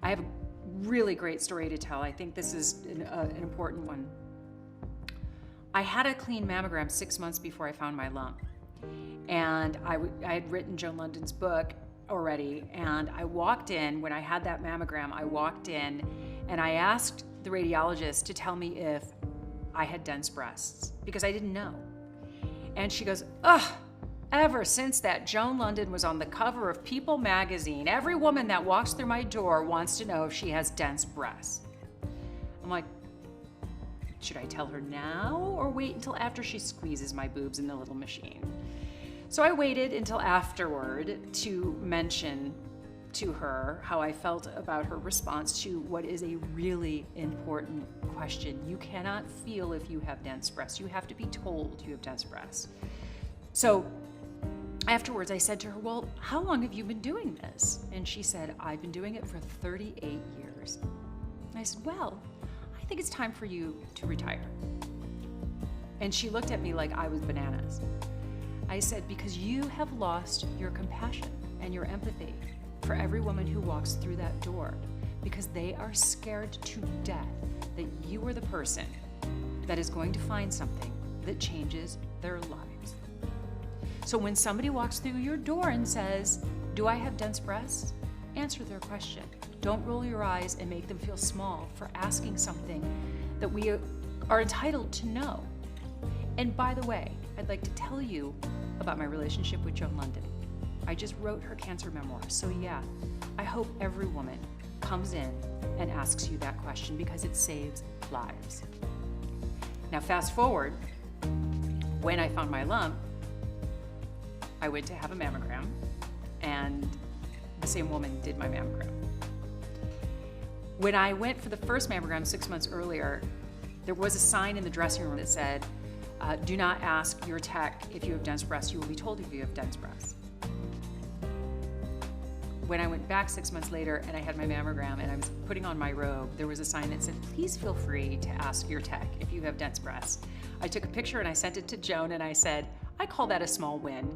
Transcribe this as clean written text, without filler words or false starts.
I have a really great story to tell. I think this is an important one. I had a clean mammogram 6 months before I found my lump. And I had written Joan London's book already, and I walked in, when I had that mammogram, I walked in and I asked the radiologist to tell me if I had dense breasts, because I didn't know. And she goes, ugh, ever since that Joan London was on the cover of People magazine, every woman that walks through my door wants to know if she has dense breasts. I'm like, should I tell her now or wait until after she squeezes my boobs in the little machine? So I waited until afterward to mention to her how I felt about her response to what is a really important question. You cannot feel if you have dense breasts. You have to be told you have dense breasts. So afterwards I said to her, well, how long have you been doing this? And she said, I've been doing it for 38 years. And I said, well, I think it's time for you to retire. And she looked at me like I was bananas. I said, because you have lost your compassion and your empathy for every woman who walks through that door, because they are scared to death that you are the person that is going to find something that changes their lives. So when somebody walks through your door and says, do I have dense breasts? Answer their question. Don't roll your eyes and make them feel small for asking something that we are entitled to know. And by the way, I'd like to tell you about my relationship with Joan London. I just wrote her cancer memoir, so yeah, I hope every woman comes in and asks you that question, because it saves lives. Now fast forward, when I found my lump, I went to have a mammogram, and the same woman did my mammogram. When I went for the first mammogram 6 months earlier, there was a sign in the dressing room that said, do not ask your tech if you have dense breasts. You will be told if you have dense breasts. When I went back 6 months later and I had my mammogram and I was putting on my robe, there was a sign that said, please feel free to ask your tech if you have dense breasts. I took a picture and I sent it to Joan and I said, I call that a small win.